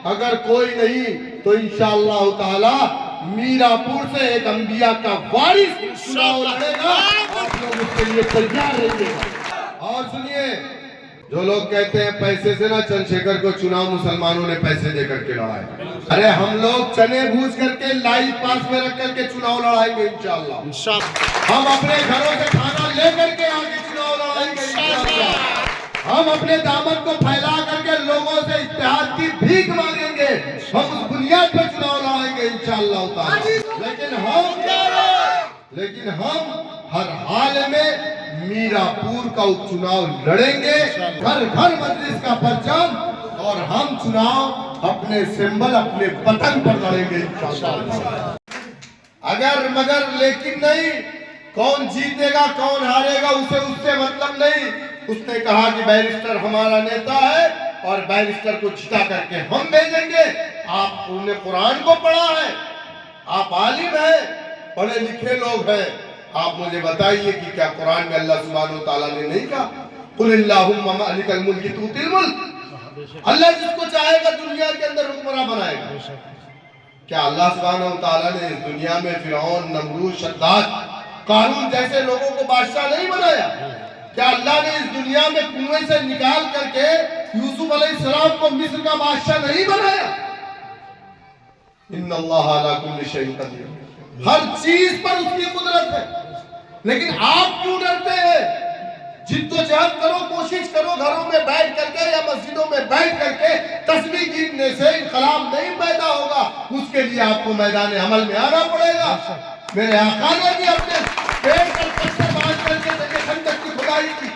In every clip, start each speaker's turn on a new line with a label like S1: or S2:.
S1: अगर कोई नहीं तो इंशाअल्लाह ताला मीरापुर से एक अंबिया का वारिस चुनाव लड़ेगा। आप लोग उसके लिए तैयार रहिएगा। और सुनिए, जो लोग कहते हैं पैसे से ना, चंद्रशेखर को चुनाव मुसलमानों ने पैसे देकर के लड़ाए। अरे हम लोग चने भूज करके लाइव पास में रख करके चुनाव लड़ाएंगे इंशाअल्लाह। हम अपने घरों से खाना लेकर के आगे चुनाव लड़ाएंगे इंशाअल्लाह। हम अपने दामन को फैला करके लोगों से इत्तेहाद की भीख मांगेंगे। हम उस बुनियाद पर चुनाव लड़ाएंगे इंशाअल्लाह ताला। लेकिन हम हर हाल में मीरापुर का उपचुनाव लड़ेंगे, घर घर मजलिस का परचम, और हम चुनाव अपने सिंबल, अपने पतन पर लड़ेंगे इंशाअल्लाह। अगर मगर लेकिन नहीं, कौन जीतेगा कौन हारेगा उसे उससे मतलब नहीं। उसने कहा कि बैरिस्टर हमारा नेता है और बैरिस्टर को जिता करके हम भेजेंगे। आपने कुरान को पढ़ा है, आप आलिम हैं, पढ़े लिखे लोग हैं, आप मुझे बताइए कि क्या कुरान में अल्लाह सुब्हानहू तआला ने नहीं कहा कुल अल्लाहुम्मा मालिकल मुल्क तुतिल मुल्क, अल्लाह जिसको चाहेगा दुनिया के अंदर हुक्मरान बनाएगा। क्या अल्लाह सुब्हानहू तआला ने इस दुनिया में फिरौन, नमरूद, शद्दाद, कारून जैसे लोगों को बादशाह नहीं बनाया? क्या अल्लाह ने इस दुनिया में कुएं से निकाल करके यूसुफ अलैहिस्सलाम को मिस्र का बादशाह नहीं बनाया? इन्नल्लाह अला कुल्ली शैइन कदीर, हर चीज पर उसकी कुदरत है। लेकिन आप क्यों डरते हैं? जिद्दोजहद करो, कोशिश करो, घरों में बैठ करके या मस्जिदों में बैठ करके तस्बीह गिनने से इनकलाब नहीं पैदा होगा। उसके लिए आपको मैदान अमल में आना पड़ेगा। मेरे आका ने भी अपने पेट पर पत्थर बांध करके खंदक की खुदाई की।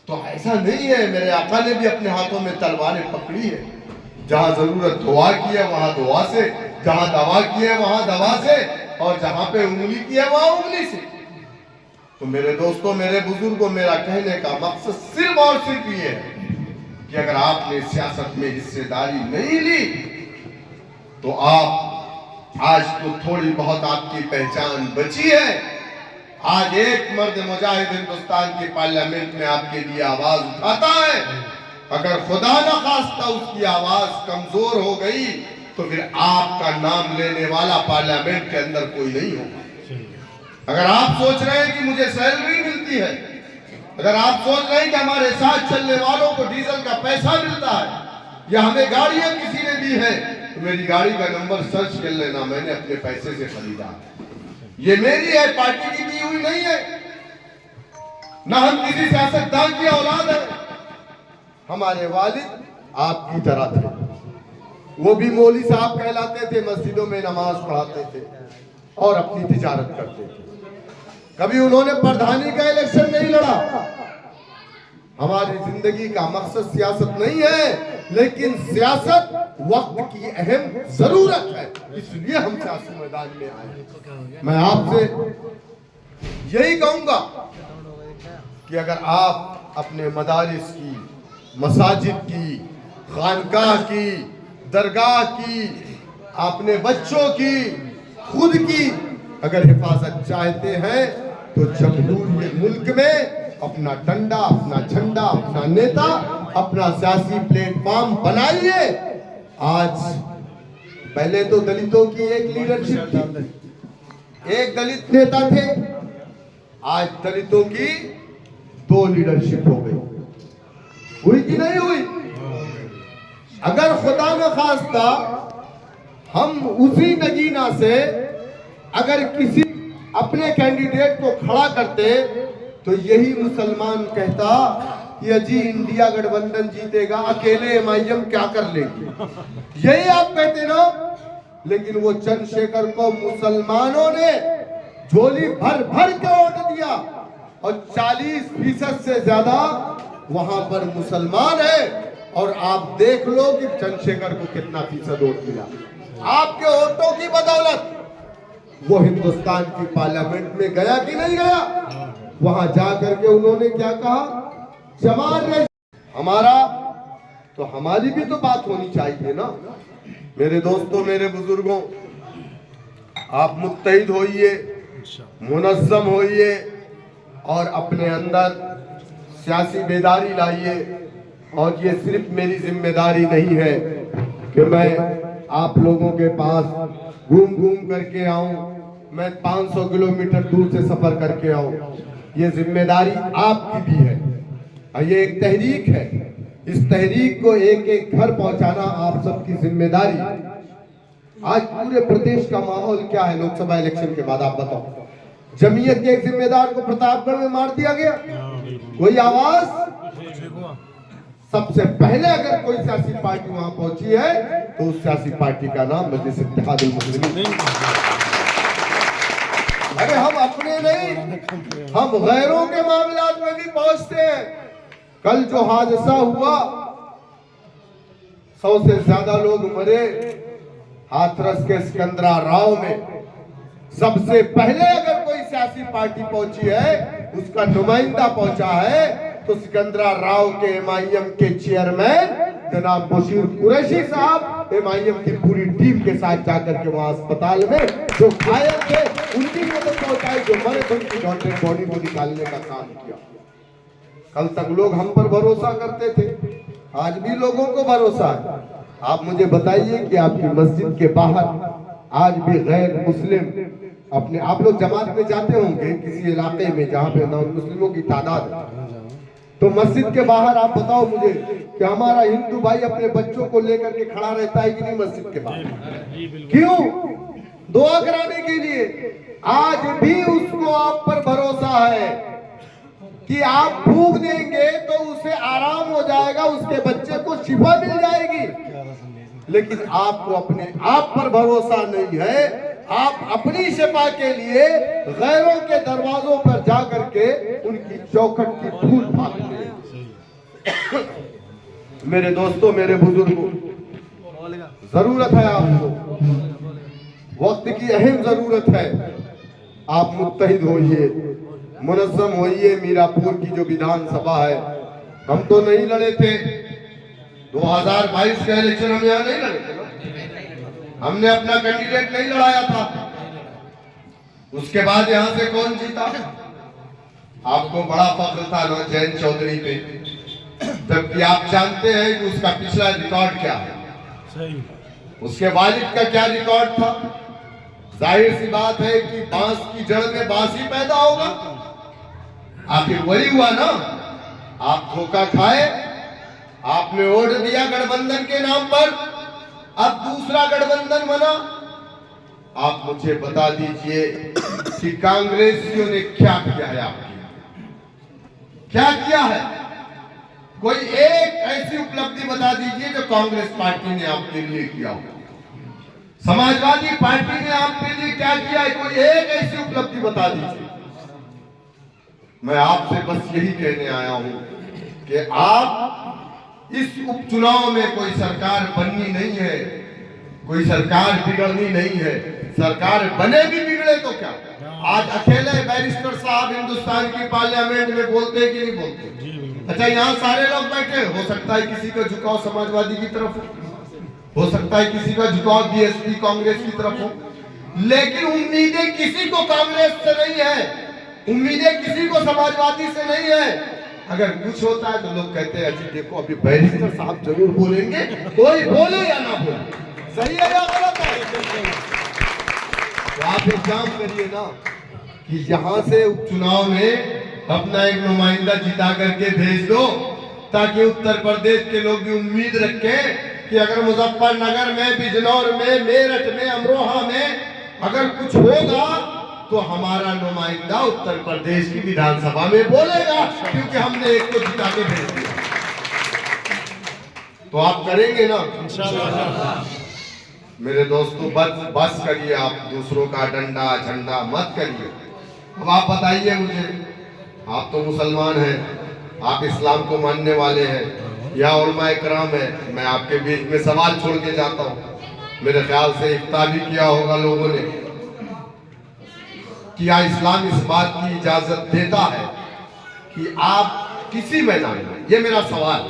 S1: तो ऐसा नहीं है, मेरे आका ने भी अपने हाथों में तलवारें पकड़ी है। जहां जरूरत दुआ की है वहां दुआ से, जहां दवा की है वहां दवा से, और जहां पे उंगली की है वहां उंगली से। तो मेरे दोस्तों, मेरे बुजुर्गों, मेरा कहने का मकसद सिर्फ और सिर्फ ये है कि अगर आपने सियासत में हिस्सेदारी नहीं ली तो आप आज तो थोड़ी बहुत आपकी पहचान बची है। आज एक मर्द मुजाहिद हिंदुस्तान की पार्लियामेंट में आपके लिए आवाज उठाता है। अगर खुदा न खास्ता उसकी आवाज कमजोर हो गई तो फिर आपका नाम लेने वाला पार्लियामेंट के अंदर कोई नहीं होगा। अगर आप सोच रहे हैं कि मुझे सैलरी मिलती है, अगर आप सोच रहे हैं कि हमारे साथ चलने वालों को डीजल का पैसा मिलता है, या हमें गाड़ियां किसी ने दी है, तो मेरी गाड़ी का नंबर सर्च कर लेना, मैंने अपने पैसे से खरीदा, ये मेरी है, पार्टी की दी हुई नहीं है। ना हम किसी सियासतदान की औलाद है। हमारे वालिद आपकी तरह थे, वो भी मौलवी साहब कहलाते थे, मस्जिदों में नमाज पढ़ाते थे और अपनी तिजारत करते थे। कभी उन्होंने प्रधानी का इलेक्शन नहीं लड़ा। हमारी जिंदगी का मकसद सियासत नहीं है, लेकिन सियासत वक्त की अहम जरूरत है, इसलिए हम सियासी मैदान में आए। मैं आपसे यही कहूंगा कि अगर आप अपने मदारिस की, मसाजिद की, खानकाह की, दरगाह की, अपने बच्चों की, खुद की अगर हिफाजत चाहते हैं तो जमहूरियत मुल्क में अपना डंडा, अपना झंडा, अपना नेता, अपना सियासी प्लेटफॉर्म बनाइए। आज पहले तो दलितों की एक लीडरशिप थी, एक दलित नेता थे, आज दलितों की 2 लीडरशिप हो गई। हुई कि नहीं हुई? अगर खुदा न खास्ता हम उसी नगीना से अगर किसी अपने कैंडिडेट को खड़ा करते तो यही मुसलमान कहता कि अजी इंडिया गठबंधन जीतेगा, अकेले एमआईएम क्या कर लेगी, यही आप कहते ना। लेकिन वो चंद्रशेखर को मुसलमानों ने झोली भर भर के वोट दिया और 40% से ज्यादा वहां पर मुसलमान है। और आप देख लो कि चंद्रशेखर को कितना फीसद वोट मिला। आपके वोटों की बदौलत वो हिंदुस्तान की पार्लियामेंट में गया कि नहीं गया? वहां जाकर के उन्होंने क्या कहा, जमात हमारा, तो हमारी भी तो बात होनी चाहिए ना। मेरे दोस्तों, मेरे बुजुर्गों, आप मुत्तहिद होइए, मुनज़्ज़म होइए और अपने अंदर सियासी बेदारी लाइए। और ये सिर्फ मेरी जिम्मेदारी नहीं है कि मैं आप लोगों के पास घूम घूम करके आऊं, मैं 500 किलोमीटर दूर से सफर करके आऊं। ये जिम्मेदारी आपकी भी है और ये एक तहरीक है। इस तहरीक को एक एक घर पहुंचाना आप सबकी जिम्मेदारी। आज पूरे प्रदेश का माहौल क्या है? लोकसभा इलेक्शन के बाद आप बताओ। जमीयत के एक जिम्मेदार को प्रतापगढ़ में मार दिया गया, कोई आवाज? सबसे पहले अगर कोई सियासी पार्टी वहां पहुंची है तो उस सियासी पार्टी का नाम मजलिस इत्तेहादुल मुस्लिमीन। अरे हम अपने नहीं, हम गैरों के मामलात में भी पहुंचते हैं। कल जो हादसा हुआ, 100 से ज्यादा लोग मरे हाथरस के सिकंदरा राव में। सबसे पहले अगर कोई सियासी पार्टी पहुंची है, उसका नुमाइंदा पहुंचा है, तो सिकंदरा राव के एमआईएम के चेयरमैन जनाब बशीर कुरैशी साहब एमआईएम की पूरी टीम के साथ जाकर के वहां अस्पताल में जो घायल थे उनकी मदद पहुंचाई, जो मरे थे उनकी डॉक्टर बॉडी को निकालने का काम किया। कल तक लोग हम पर भरोसा करते थे, आज भी लोगों को भरोसा है। आप मुझे बताइए कि आपकी मस्जिद के बाहर आज भी गैर मुस्लिम अपने, आप लोग जमात में जाते होंगे किसी इलाके में जहाँ पे नॉन मुस्लिमों की तादाद है, तो मस्जिद के बाहर आप बताओ मुझे कि हमारा हिंदू भाई अपने बच्चों को लेकर के खड़ा रहता है कि नहीं मस्जिद के बाहर? क्यों? दुआ कराने के लिए। आज भी उसको आप पर भरोसा है कि आप फूंक देंगे तो उसे आराम हो जाएगा, उसके बच्चे को शिफा मिल जाएगी। लेकिन आपको अपने आप पर भरोसा नहीं है। आप अपनी शिफा के लिए गैरों के दरवाजों पर जाकर के उनकी चौखट की धूल फाड़ते हैं। मेरे दोस्तों, मेरे बुजुर्गों, जरूरत है आपको, वक्त की अहम जरूरत है। आप मुत्तहिद होइए, मुनज़्ज़म होइए। मीरापुर की जो विधानसभा है, हम तो नहीं लड़े थे 2022 के इलेक्शन, हम यहाँ नहीं लड़े थे ना, हमने अपना कैंडिडेट नहीं लड़ाया था। उसके बाद यहां से कौन जीता? आपको बड़ा फख्र था ना जयंत चौधरी पे, जबकि आप जानते हैं कि उसका पिछला रिकॉर्ड क्या है। सही। उसके वालिद का क्या रिकॉर्ड था? जाहिर सी बात है कि बांस की जड़ में बांस ही पैदा होगा। आखिर वही हुआ ना। आप धोखा खाए, आपने वोट दिया गठबंधन के नाम पर, अब दूसरा गठबंधन बना। आप मुझे बता दीजिए कि कांग्रेसियों ने क्या किया है आपके लिए? क्या किया है? कोई एक ऐसी उपलब्धि बता दीजिए जो कांग्रेस पार्टी ने आपके लिए किया हो। समाजवादी पार्टी ने आपके लिए क्या किया है? कोई एक ऐसी उपलब्धि बता दीजिए। मैं आपसे बस यही कहने आया हूं कि आप इस उपचुनाव में कोई सरकार बननी नहीं है, कोई सरकार बिगड़नी नहीं है। सरकार बने भी बिगड़े तो क्या? आज अकेले बैरिस्टर साहब हिंदुस्तान की पार्लियामेंट में बोलते हैं कि नहीं बोलते? अच्छा, यहाँ सारे लोग बैठे, हो सकता है किसी का झुकाव समाजवादी की तरफ हो सकता है किसी का झुकाव बीएसपी कांग्रेस की तरफ हो, लेकिन उम्मीदें किसी को कांग्रेस से नहीं है, उम्मीदें किसी को समाजवादी से नहीं है। अगर कुछ होता है तो लोग कहते हैं अच्छा देखो अभी बैरिस्टर साहब जरूर बोलेंगे, कोई बोले या ना बोले, सही है या गलत है। तो आप एक काम करिए ना कि यहाँ से उपचुनाव में अपना एक नुमाइंदा जिता करके भेज दो, ताकि उत्तर प्रदेश के लोग भी उम्मीद रखें कि अगर मुजफ्फरनगर में, बिजनौर में, मेरठ में, अमरोहा में अगर कुछ होगा तो हमारा नुमाइंदा उत्तर प्रदेश की विधानसभा में बोलेगा, क्योंकि हमने एक को जिता के भेज दिया। तो आप करेंगे ना इंशाअल्लाह। मेरे दोस्तों, बस करिए, आप दूसरों का डंडा झंडा मत करिए। अब आप बताइए मुझे, आप तो मुसलमान हैं, आप इस्लाम को मानने वाले हैं या उलमा इकराम है, मैं आपके बीच में सवाल छोड़ के जाता हूँ। मेरे ख्याल से इफ्ता भी किया होगा लोगों ने, क्या इस्लाम इस बात की इजाजत देता है कि आप किसी मैदान में, ये मेरा सवाल,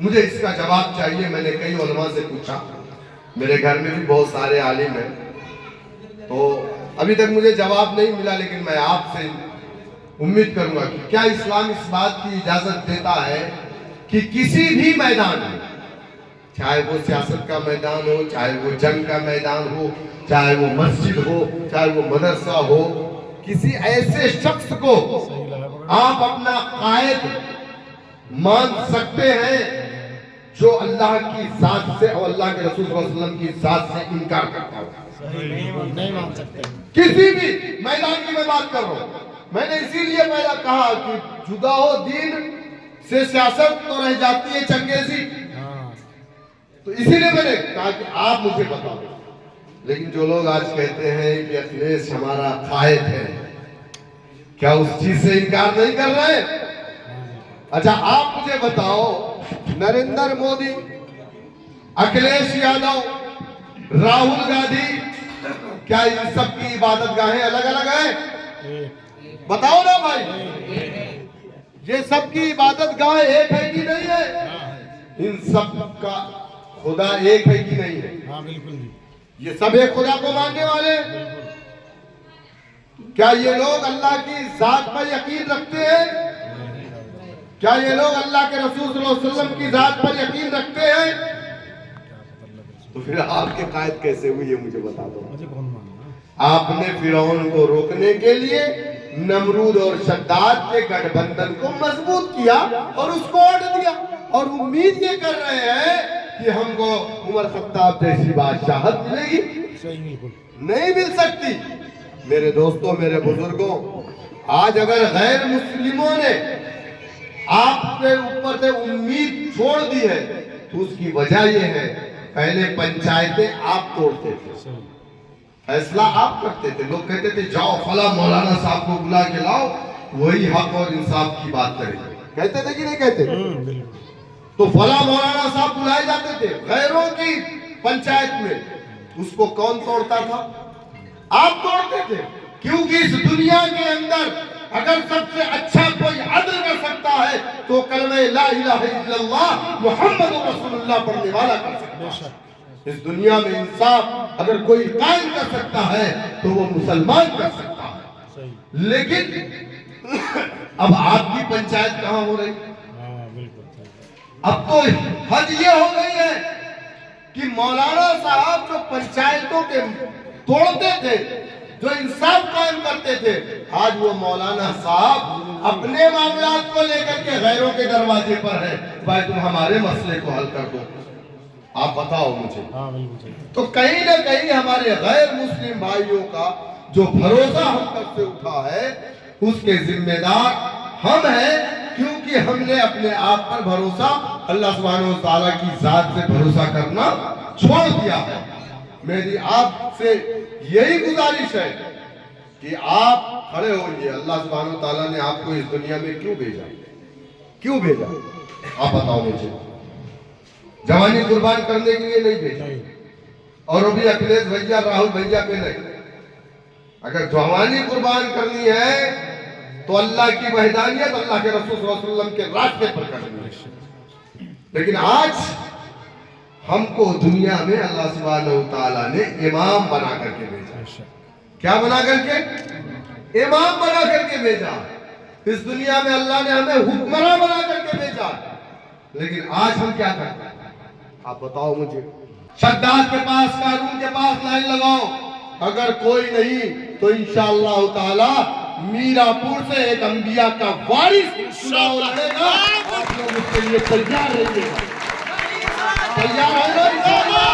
S1: मुझे इसका जवाब चाहिए। मैंने कई उलमा से पूछा, मेरे घर में भी बहुत सारे आलिम हैं, तो अभी तक मुझे जवाब नहीं मिला, लेकिन मैं आपसे उम्मीद करूंगा कि क्या इस्लाम इस बात की इजाजत देता है कि किसी भी मैदान में, चाहे वो सियासत का मैदान हो, चाहे वो जंग का मैदान हो, चाहे वो मस्जिद हो, चाहे वो मदरसा हो, किसी ऐसे शख्स को आप अपना कायद मान सकते हैं जो अल्लाह की जात से और अल्लाह के रसूल सल्लल्लाहु अलैहि वसल्लम की जात से इनकार करता हो।
S2: नहीं मान सकते।
S1: किसी भी मैदान की मैं बात कर रहा हूं। मैंने इसीलिए पहला कहा कि जुदा हो दीन से सियासत तो रह जाती है चंगेजी, तो इसीलिए मैंने कहा कि आप मुझे बताओ। लेकिन जो लोग आज कहते हैं कि अखिलेश हमारा कायद है, क्या उस चीज से इनकार नहीं कर रहे? अच्छा, आप मुझे बताओ, नरेंद्र मोदी, अखिलेश यादव, राहुल गांधी, क्या इन सब की इबादत गाहें अलग अलग है? बताओ ना भाई, ये सब की इबादत गाह एक है कि नहीं है? इन सब का खुदा एक है कि नहीं है?
S2: हाँ बिल्कुल।
S1: ये सब एक खुदा को मानने वाले। क्या ये लोग अल्लाह की जात पर यकीन रखते हैं? क्या ये लोग अल्लाह के रसूल सल्लल्लाहु अलैहि वसल्लम की जात पर यकीन रखते हैं? तो फिर आपके कायद कैसे हुई ये मुझे बता दो।
S2: मुझे कौन मानना?
S1: आपने फिरौन को रोकने के लिए नमरूद और शद्दाद के गठबंधन को मजबूत किया और उसको ओढ़ दिया, और उम्मीद ये कर रहे हैं कि हमको उमर खत्ताब जैसी बादशाहत मिलेगी।
S2: सही, बिल्कुल
S1: नहीं मिल सकती। मेरे दोस्तों, मेरे बुजुर्गों, आज अगर गैर मुस्लिमों ने आपके ऊपर से उम्मीद छोड़ दी है तो उसकी वजह यह है, पहले पंचायतें आप तोड़ते थे, फैसला आप करते थे। लोग कहते थे जाओ फला मौलाना साहब को बुला के लाओ, वही हक और इंसाफ की बात करेंगे। कहते थे कि नहीं कहते? तो फला मौलाना साहब बुलाए जाते थे गैरों की पंचायत में, उसको कौन तोड़ता था? आप तोड़ते थे। क्योंकि इस दुनिया के अंदर अगर सबसे अच्छा कोई अदल कर सकता है तो कलमे ला इलाहा इल्लल्लाह मुहम्मद रसूलुल्लाह पढ़ने वाला कर सकता है। इस दुनिया में इंसाफ अगर कोई कायम कर सकता है तो वो मुसलमान कर सकता है। लेकिन अब आपकी पंचायत कहाँ हो रही? अब तो हद ये हो गई है कि मौलाना साहब जो पंचायतों के तोड़ते थे, जो इंसाफ कायम करते थे, आज वो मौलाना साहब अपने मामलात को लेकर के गैरों के दरवाजे पर है, भाई तुम हमारे मसले को हल कर दो, आप बताओ मुझे। तो कहीं ना कहीं हमारे गैर मुस्लिम भाइयों का जो भरोसा हम पर से उठा है उसके जिम्मेदार हम हैं, क्योंकि हमने अपने आप पर भरोसा अल्लाह सुब्हानहू व तआला की जात से भरोसा करना छोड़ दिया है। मेरी आपसे यही गुजारिश है कि आप खड़े होइए। अल्लाह सुब्हानहू व तआला ने आपको इस दुनिया में क्यों भेजा? क्यों भेजा? आप बताओ मुझे। जवानी कुर्बान करने के लिए नहीं भेजा, और अभी अखिलेश भैया, राहुल भैया पे नहीं। अगर जवानी कुर्बान करनी है तो अल्लाह की वहदानियत, अल्लाह के रसूल सल्लल्लाहु अलैहि वसल्लम के रास्ते पर करनी है। लेकिन आज हमको दुनिया में अल्लाह सुब्हानहू व तआला ने इमाम बना करके भेजा। क्या बना करके? इमाम बना करके भेजा। इस दुनिया में अल्लाह ने हमें हुक्मरान बना करके भेजा। लेकिन आज हम क्या करते हैं? आप बताओ मुझे। शद्दाद के पास, कानून के पास लाइन लगाओ, अगर कोई नहीं तो इंशाअल्लाह ताला मीरापुर से एक अंबिया का वारिस चुनाव लड़ेगा। आप लोग उसके लिए तैयार रहिएगा। तैयार है ना?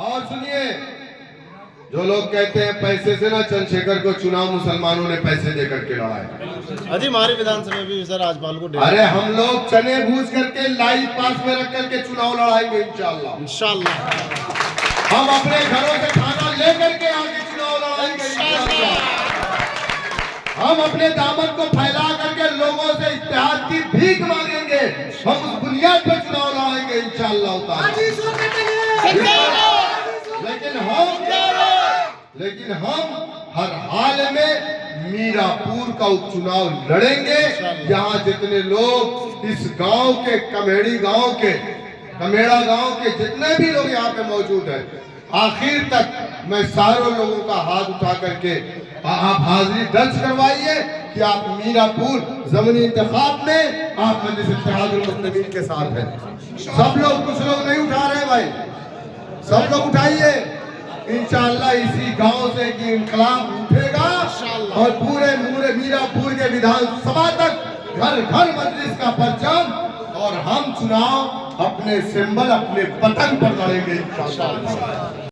S1: और सुनिए, जो लोग कहते हैं पैसे से ना, चंद्रशेखर को चुनाव मुसलमानों ने पैसे देकर के लड़ाया।
S2: अजी हमारी विधानसभा में भी सर राजपाल को
S1: अरे हम लोग चने भूज करके लाइव पास में रख करके चुनाव लड़ाएंगे इंशाल्लाह।
S2: इंशाल्लाह
S1: हम अपने घरों से खाना लेकर के आगे चुनाव लड़ाएंगे इंशाल्लाह। हम अपने दामन को फैला करके लोगों से इत्तेहाद की भीख मांगेंगे। हम उस बुनियाद पर चुनाव लड़ाएंगे इंशाल्लाह। लेकिन हम हर हाल में मीरापुर का उपचुनाव लड़ेंगे। यहाँ जितने लोग इस गांव के, कमेड़ी गांव के, कमेड़ा गांव के जितने भी लोग यहाँ पे मौजूद हैं, आखिर तक मैं सारों लोगों का हाथ उठा करके आप हाजिरी दर्ज करवाइए कि आप मीरापुर ज़मीनी इंतखाब में आप मजलिस इत्तेहादुल मुस्लिमीन के साथ हैं। सब लोग, कुछ लोग नहीं उठा रहे भाई, सब लोग उठाइए। इंशाअल्लाह इसी गांव से कि इंकलाब उठेगा और पूरे मीरापुर के विधानसभा तक घर घर मजलिस का परचम, और हम चुनाव अपने सिंबल, अपने पतंग पर लड़ेंगे इंशाअल्लाह।